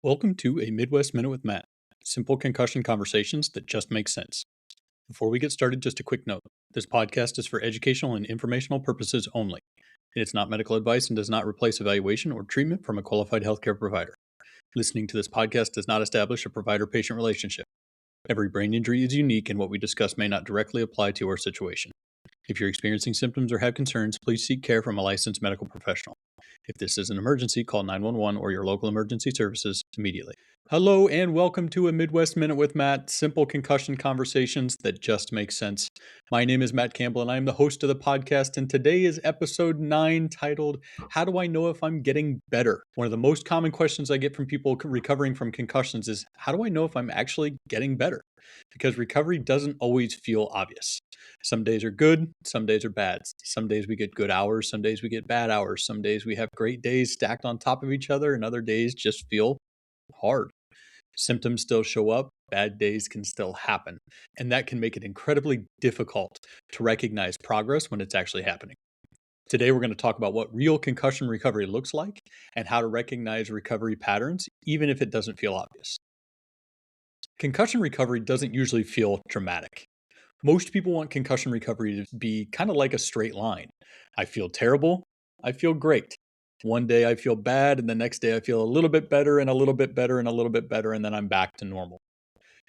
Welcome to a Midwest Minute with Matt. Simple concussion conversations that just make sense. Before we get started, just a quick note. This podcast is for educational and informational purposes only. It's not medical advice and does not replace evaluation or treatment from a qualified healthcare provider. Listening to this podcast does not establish a provider-patient relationship. Every brain injury is unique, and what we discuss may not directly apply to our situation. If you're experiencing symptoms or have concerns, please seek care from a licensed medical professional. If this is an emergency, call 911 or your local emergency services immediately. Hello and welcome to a Midwest Minute with Matt, simple concussion conversations that just make sense. My name is Matt Campbell and I am the host of the podcast, and today is episode 9 titled, How Do I Know If I'm Getting Better? One of the most common questions I get from people recovering from concussions is, how do I know if I'm actually getting better? Because recovery doesn't always feel obvious. Some days are good, some days are bad. Some days we get good hours, some days we get bad hours. Some days we have great days stacked on top of each other, and other days just feel hard. Symptoms still show up, bad days can still happen, and that can make it incredibly difficult to recognize progress when it's actually happening. Today, we're going to talk about what real concussion recovery looks like and how to recognize recovery patterns, even if it doesn't feel obvious. Concussion recovery doesn't usually feel dramatic. Most people want concussion recovery to be kind of like a straight line. I feel terrible, I feel great. One day I feel bad, and the next day I feel a little bit better and a little bit better and a little bit better, and then I'm back to normal.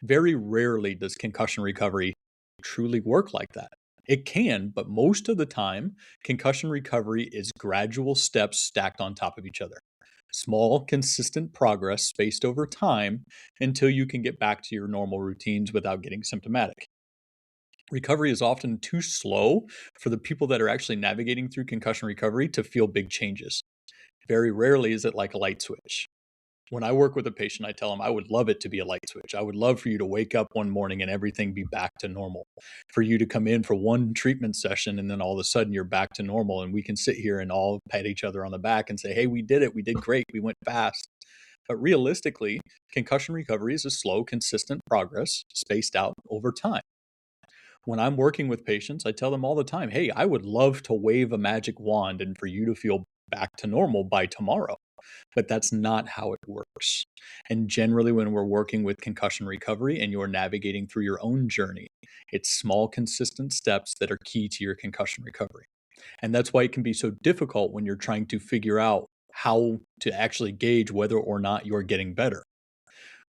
Very rarely does concussion recovery truly work like that. It can, but most of the time, concussion recovery is gradual steps stacked on top of each other. Small, consistent progress spaced over time until you can get back to your normal routines without getting symptomatic. Recovery is often too slow for the people that are actually navigating through concussion recovery to feel big changes. Very rarely is it like a light switch. When I work with a patient, I tell them I would love it to be a light switch. I would love for you to wake up one morning and everything be back to normal. For you to come in for one treatment session and then all of a sudden you're back to normal, and we can sit here and all pat each other on the back and say, hey, we did it. We did great. We went fast. But realistically, concussion recovery is a slow, consistent progress spaced out over time. When I'm working with patients, I tell them all the time, hey, I would love to wave a magic wand and for you to feel back to normal by tomorrow. But that's not how it works. And generally, when we're working with concussion recovery and you're navigating through your own journey, it's small, consistent steps that are key to your concussion recovery. And that's why it can be so difficult when you're trying to figure out how to actually gauge whether or not you're getting better.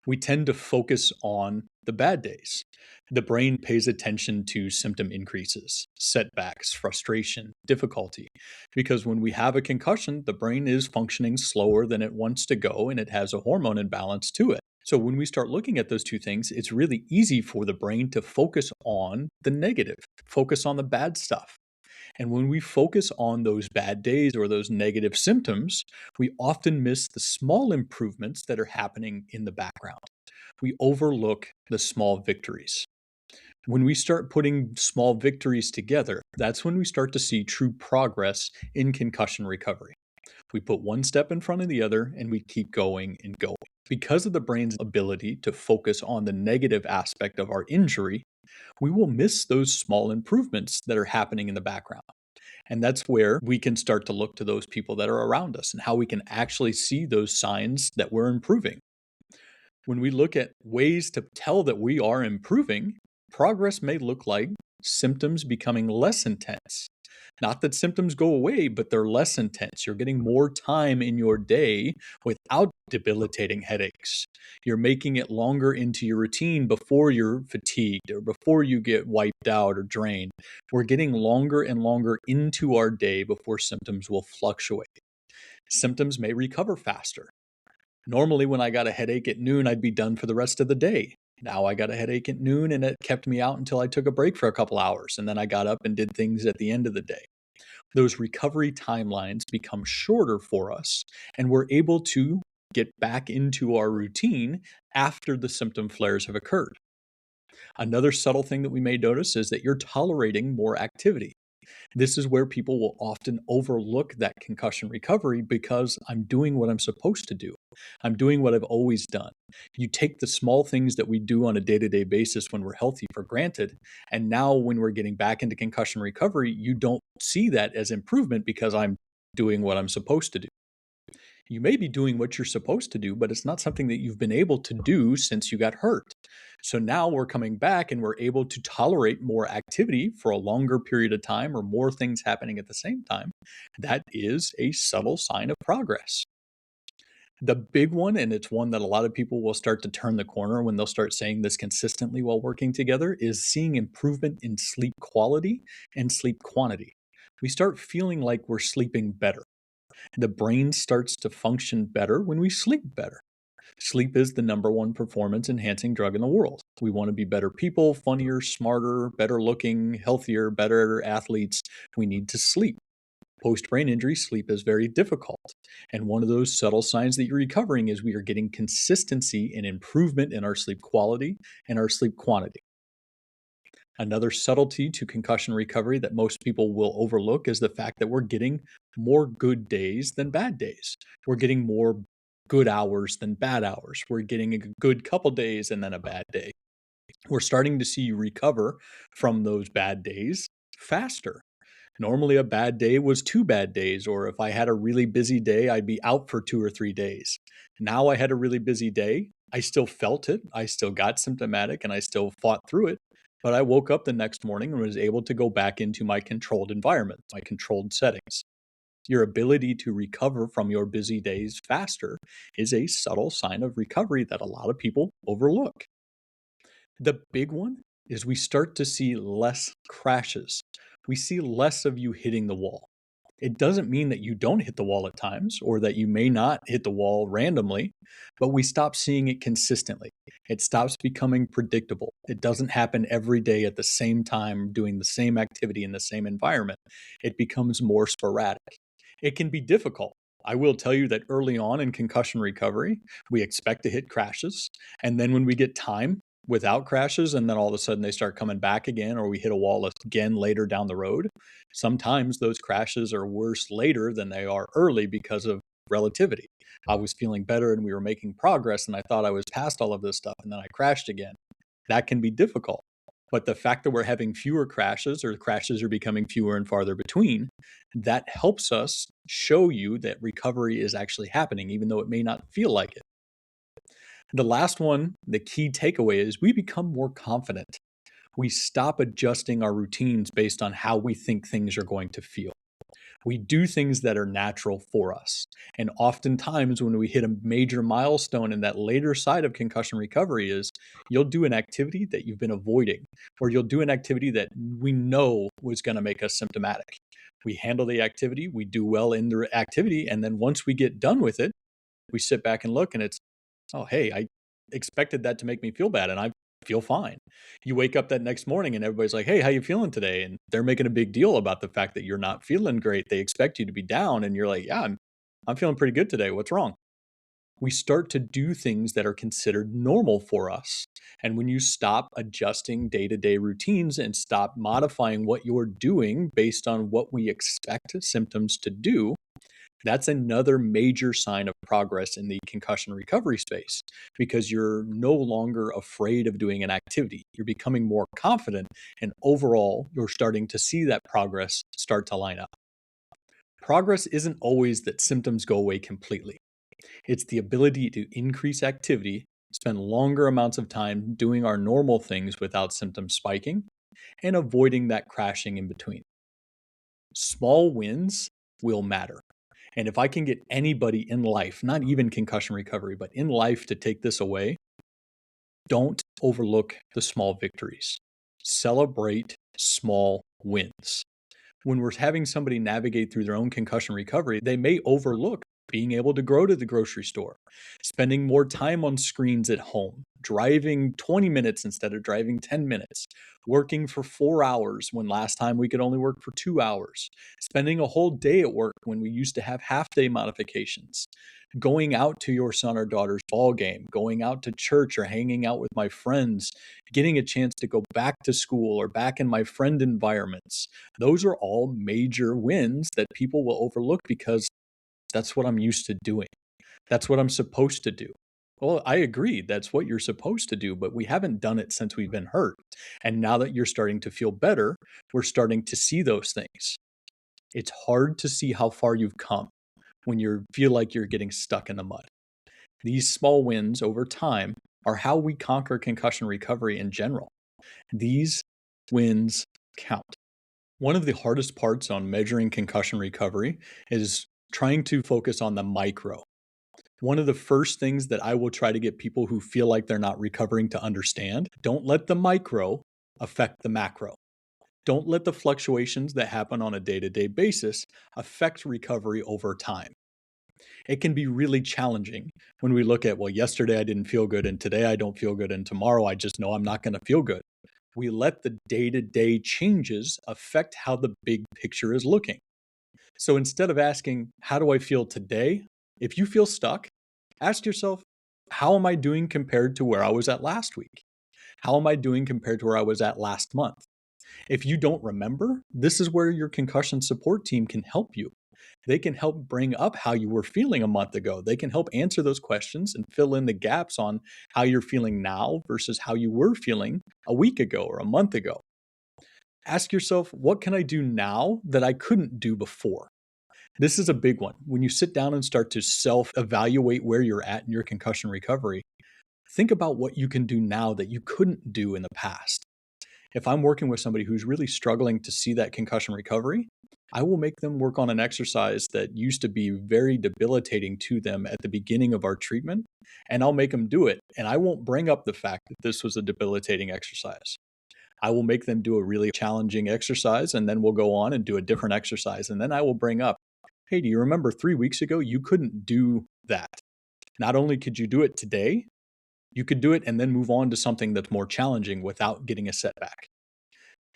We tend to focus on the bad days. The brain pays attention to symptom increases, setbacks, frustration, difficulty, because when we have a concussion, the brain is functioning slower than it wants to go, and it has a hormone imbalance to it. So when we start looking at those two things, it's really easy for the brain to focus on the negative, focus on the bad stuff. And when we focus on those bad days or those negative symptoms, we often miss the small improvements that are happening in the background. We overlook the small victories. When we start putting small victories together, that's when we start to see true progress in concussion recovery. We put one step in front of the other and we keep going and going. Because of the brain's ability to focus on the negative aspect of our injury, we will miss those small improvements that are happening in the background. And that's where we can start to look to those people that are around us and how we can actually see those signs that we're improving. When we look at ways to tell that we are improving, progress may look like symptoms becoming less intense. Not that symptoms go away, but they're less intense. You're getting more time in your day without debilitating headaches. You're making it longer into your routine before you're fatigued or before you get wiped out or drained. We're getting longer and longer into our day before symptoms will fluctuate. Symptoms may recover faster. Normally, when I got a headache at noon, I'd be done for the rest of the day. Now I got a headache at noon and it kept me out until I took a break for a couple hours, and then I got up and did things at the end of the day. Those recovery timelines become shorter for us, and we're able to get back into our routine after the symptom flares have occurred. Another subtle thing that we may notice is that you're tolerating more activity. This is where people will often overlook that concussion recovery because I'm doing what I'm supposed to do. I'm doing what I've always done. You take the small things that we do on a day-to-day basis when we're healthy for granted, and now when we're getting back into concussion recovery, you don't see that as improvement because I'm doing what I'm supposed to do. You may be doing what you're supposed to do, but it's not something that you've been able to do since you got hurt. So now we're coming back and we're able to tolerate more activity for a longer period of time or more things happening at the same time. That is a subtle sign of progress. The big one, and it's one that a lot of people will start to turn the corner when they'll start saying this consistently while working together, is seeing improvement in sleep quality and sleep quantity. We start feeling like we're sleeping better. The brain starts to function better when we sleep better. Sleep is the number one performance enhancing drug in the world. We want to be better people, funnier, smarter, better looking, healthier, better athletes. We need to sleep. Post brain injury, sleep is very difficult. And one of those subtle signs that you're recovering is we are getting consistency and improvement in our sleep quality and our sleep quantity. Another subtlety to concussion recovery that most people will overlook is the fact that we're getting more good days than bad days. We're getting more good hours than bad hours. We're getting a good couple days and then a bad day. We're starting to see you recover from those bad days faster. Normally, a bad day was 2 bad days, or if I had a really busy day, I'd be out for 2 or 3 days. Now I had a really busy day. I still felt it. I still got symptomatic and I still fought through it. But I woke up the next morning and was able to go back into my controlled environment, my controlled settings. Your ability to recover from your busy days faster is a subtle sign of recovery that a lot of people overlook. The big one is we start to see less crashes. We see less of you hitting the wall. It doesn't mean that you don't hit the wall at times or that you may not hit the wall randomly, but we stop seeing it consistently. It stops becoming predictable. It doesn't happen every day at the same time doing the same activity in the same environment. It becomes more sporadic. It can be difficult. I will tell you that early on in concussion recovery, we expect to hit crashes. And then when we get time without crashes and then all of a sudden they start coming back again or we hit a wall again later down the road, sometimes those crashes are worse later than they are early because of relativity. I was feeling better and we were making progress and I thought I was past all of this stuff and then I crashed again. That can be difficult. But the fact that we're having fewer crashes or crashes are becoming fewer and farther between, that helps us show you that recovery is actually happening, even though it may not feel like it. The last one, the key takeaway is we become more confident. We stop adjusting our routines based on how we think things are going to feel. We do things that are natural for us. And oftentimes, when we hit a major milestone in that later side of concussion recovery, is you'll do an activity that you've been avoiding, or you'll do an activity that we know was going to make us symptomatic. We handle the activity, we do well in the activity, and then once we get done with it, we sit back and look, and it's, oh, hey, I expected that to make me feel bad, and I feel fine. You wake up that next morning and everybody's like, "Hey, how you feeling today?" And they're making a big deal about the fact that you're not feeling great. They expect you to be down and you're like, "Yeah, I'm feeling pretty good today. What's wrong?" We start to do things that are considered normal for us. And when you stop adjusting day-to-day routines and stop modifying what you're doing based on what we expect symptoms to do, that's another major sign of progress in the concussion recovery space because you're no longer afraid of doing an activity. You're becoming more confident, and overall, you're starting to see that progress start to line up. Progress isn't always that symptoms go away completely, it's the ability to increase activity, spend longer amounts of time doing our normal things without symptoms spiking, and avoiding that crashing in between. Small wins will matter. And if I can get anybody in life, not even concussion recovery, but in life to take this away, don't overlook the small victories. Celebrate small wins. When we're having somebody navigate through their own concussion recovery, they may overlook being able to go to the grocery store, spending more time on screens at home, driving 20 minutes instead of driving 10 minutes, working for 4 hours when last time we could only work for 2 hours, spending a whole day at work when we used to have half day modifications, going out to your son or daughter's ball game, going out to church or hanging out with my friends, getting a chance to go back to school or back in my friend environments. Those are all major wins that people will overlook because that's what I'm used to doing. That's what I'm supposed to do. Well, I agree. That's what you're supposed to do, but we haven't done it since we've been hurt. And now that you're starting to feel better, we're starting to see those things. It's hard to see how far you've come. when you feel like you're getting stuck in the mud. These small wins over time are how we conquer concussion recovery in general. These wins count. One of the hardest parts on measuring concussion recovery is trying to focus on the micro. One of the first things that I will try to get people who feel like they're not recovering to understand: don't let the micro affect the macro. Don't let the fluctuations that happen on a day-to-day basis affect recovery over time. It can be really challenging when we look at, well, yesterday I didn't feel good, and today I don't feel good, and tomorrow I just know I'm not going to feel good. We let the day-to-day changes affect how the big picture is looking. So instead of asking, how do I feel today? If you feel stuck, ask yourself, how am I doing compared to where I was at last week? How am I doing compared to where I was at last month? If you don't remember, this is where your concussion support team can help you. They can help bring up how you were feeling a month ago. They can help answer those questions and fill in the gaps on how you're feeling now versus how you were feeling a week ago or a month ago. Ask yourself, what can I do now that I couldn't do before? This is a big one. When you sit down and start to self-evaluate where you're at in your concussion recovery, think about what you can do now that you couldn't do in the past. If I'm working with somebody who's really struggling to see that concussion recovery, I will make them work on an exercise that used to be very debilitating to them at the beginning of our treatment, and I'll make them do it. And I won't bring up the fact that this was a debilitating exercise. I will make them do a really challenging exercise, and then we'll go on and do a different exercise. And then I will bring up, hey, do you remember 3 weeks ago you couldn't do that? Not only could you do it today, you could do it and then move on to something that's more challenging without getting a setback.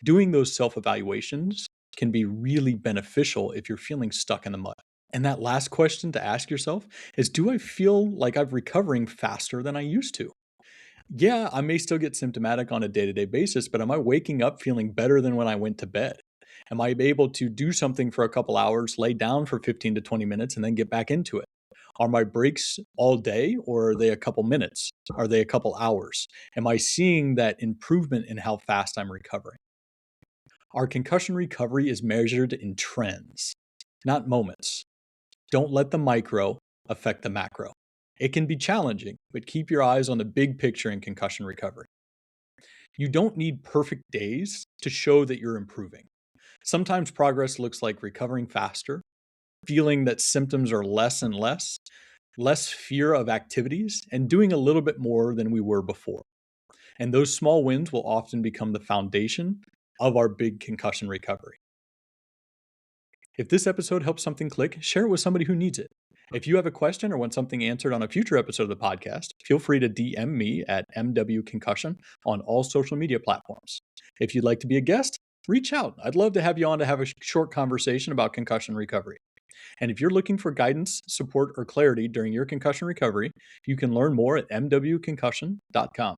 Doing those self-evaluations can be really beneficial if you're feeling stuck in the mud. And that last question to ask yourself is, do I feel like I'm recovering faster than I used to? Yeah, I may still get symptomatic on a day-to-day basis, but am I waking up feeling better than when I went to bed? Am I able to do something for a couple hours, lay down for 15 to 20 minutes, and then get back into it? Are my breaks all day, or are they a couple minutes? Are they a couple hours? Am I seeing that improvement in how fast I'm recovering? Our concussion recovery is measured in trends, not moments. Don't let the micro affect the macro. It can be challenging, but keep your eyes on the big picture in concussion recovery. You don't need perfect days to show that you're improving. Sometimes progress looks like recovering faster, feeling that symptoms are less and less fear of activities, and doing a little bit more than we were before. And those small wins will often become the foundation of our big concussion recovery. If this episode helps something click, share it with somebody who needs it. If you have a question or want something answered on a future episode of the podcast, feel free to DM me at MW on all social media platforms. If you'd like to be a guest, reach out. I'd love to have you on to have a short conversation about concussion recovery. And if you're looking for guidance, support, or clarity during your concussion recovery, you can learn more at mwconcussion.com.